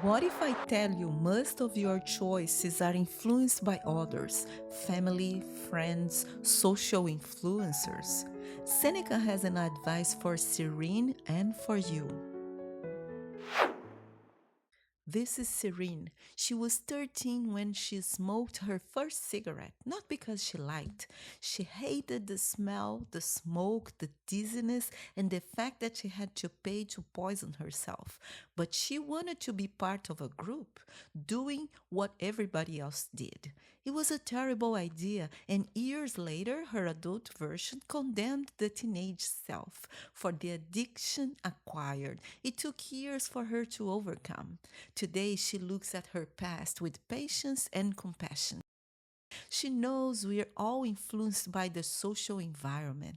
What if I tell you most of your choices are influenced by others, family, friends, social influencers? Seneca has an advice for Serene and for you. This is Serene. She was 13 when she smoked her first cigarette, not because she liked. She hated the smell, the smoke, the dizziness, and the fact that she had to pay to poison herself. But she wanted to be part of a group, doing what everybody else did. It was a terrible idea, and years later, her adult version condemned the teenage self for the addiction acquired. It took years for her to overcome. Today, she looks at her past with patience and compassion. She knows we are all influenced by the social environment.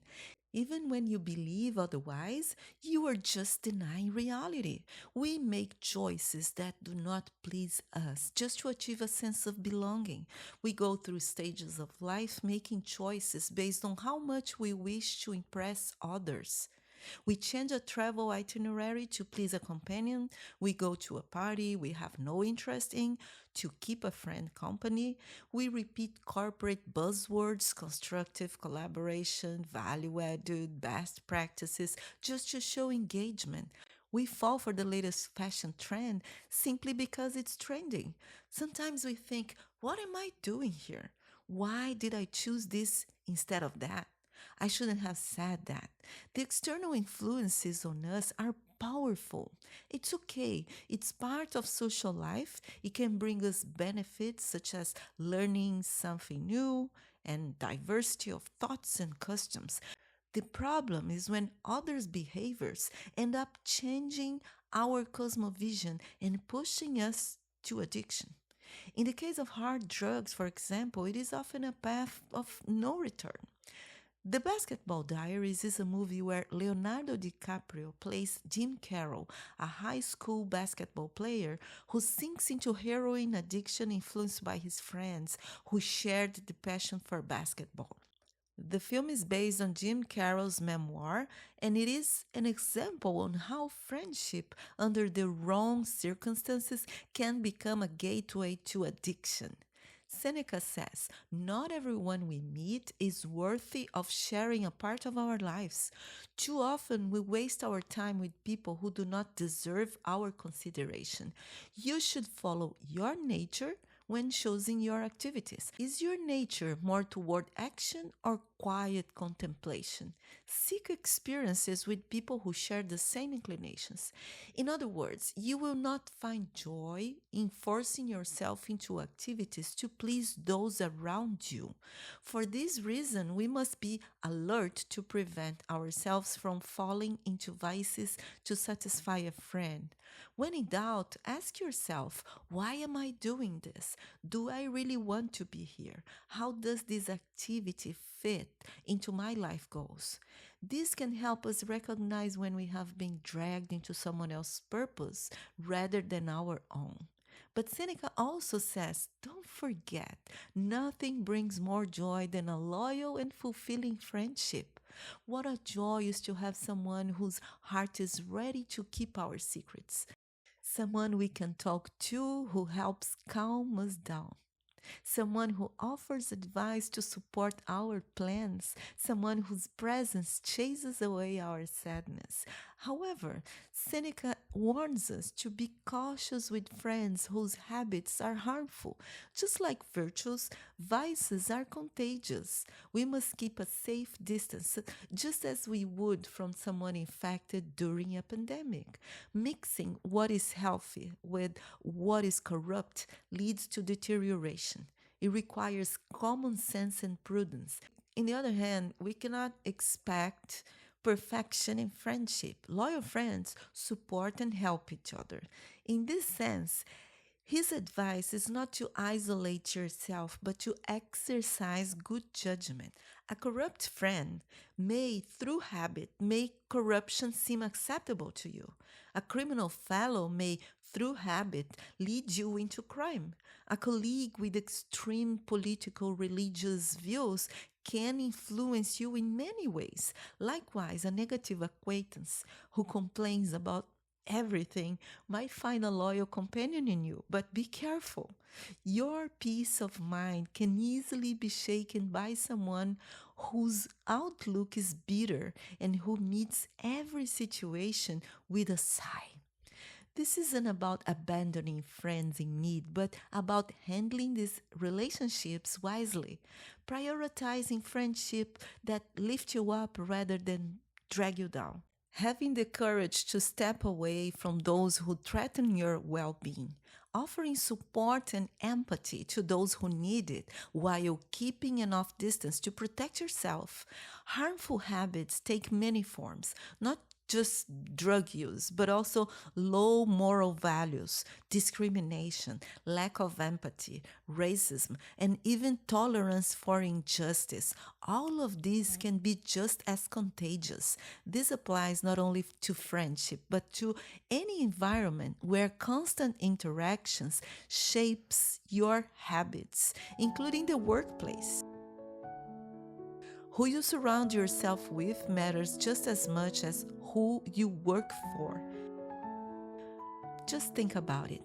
Even when you believe otherwise, you are just denying reality. We make choices that do not please us just to achieve a sense of belonging. We go through stages of life making choices based on how much we wish to impress others. We change a travel itinerary to please a companion. We go to a party we have no interest in to keep a friend company. We repeat corporate buzzwords, constructive collaboration, value added, best practices, just to show engagement. We fall for the latest fashion trend simply because it's trending. Sometimes we think, what am I doing here? Why did I choose this instead of that? I shouldn't have said that. The external influences on us are powerful. It's okay. It's part of social life. It can bring us benefits such as learning something new and diversity of thoughts and customs. The problem is when others' behaviors end up changing our cosmovision and pushing us to addiction. In the case of hard drugs, for example, it is often a path of no return. The Basketball Diaries is a movie where Leonardo DiCaprio plays Jim Carroll, a high school basketball player who sinks into heroin addiction influenced by his friends who shared the passion for basketball. The film is based on Jim Carroll's memoir, and it is an example on how friendship under the wrong circumstances can become a gateway to addiction. Seneca says, not everyone we meet is worthy of sharing a part of our lives. Too often we waste our time with people who do not deserve our consideration. You should follow your nature when choosing your activities. Is your nature more toward action or quiet contemplation? Seek experiences with people who share the same inclinations. In other words, you will not find joy in forcing yourself into activities to please those around you. For this reason, we must be alert to prevent ourselves from falling into vices to satisfy a friend. When in doubt, ask yourself, why am I doing this? Do I really want to be here? How does this activity fit into my life goals? This can help us recognize when we have been dragged into someone else's purpose rather than our own. But Seneca also says, don't forget, nothing brings more joy than a loyal and fulfilling friendship. What a joy is to have someone whose heart is ready to keep our secrets, someone we can talk to who helps calm us down, someone who offers advice to support our plans, someone whose presence chases away our sadness. However, Seneca warns us to be cautious with friends whose habits are harmful. Just like virtues, vices are contagious. We must keep a safe distance, just as we would from someone infected during a pandemic. Mixing what is healthy with what is corrupt leads to deterioration. It requires common sense and prudence. In the other hand, we cannot expect perfection in friendship. Loyal friends support and help each other. In this sense, his advice is not to isolate yourself, but to exercise good judgment. A corrupt friend may, through habit, make corruption seem acceptable to you. A criminal fellow may, through habit, lead you into crime. A colleague with extreme political religious views can influence you in many ways. Likewise, a negative acquaintance who complains about everything might find a loyal companion in you, but be careful. Your peace of mind can easily be shaken by someone whose outlook is bitter and who meets every situation with a sigh. This isn't about abandoning friends in need, but about handling these relationships wisely, prioritizing friendship that lift you up rather than drag you down. Having the courage to step away from those who threaten your well being, offering support and empathy to those who need it while keeping enough distance to protect yourself. Harmful habits take many forms, not just drug use, but also low moral values, discrimination, lack of empathy, racism, and even tolerance for injustice. All of these can be just as contagious. This applies not only to friendship, but to any environment where constant interactions shapes your habits, including the workplace. Who you surround yourself with matters just as much as who you work for. Just think about it.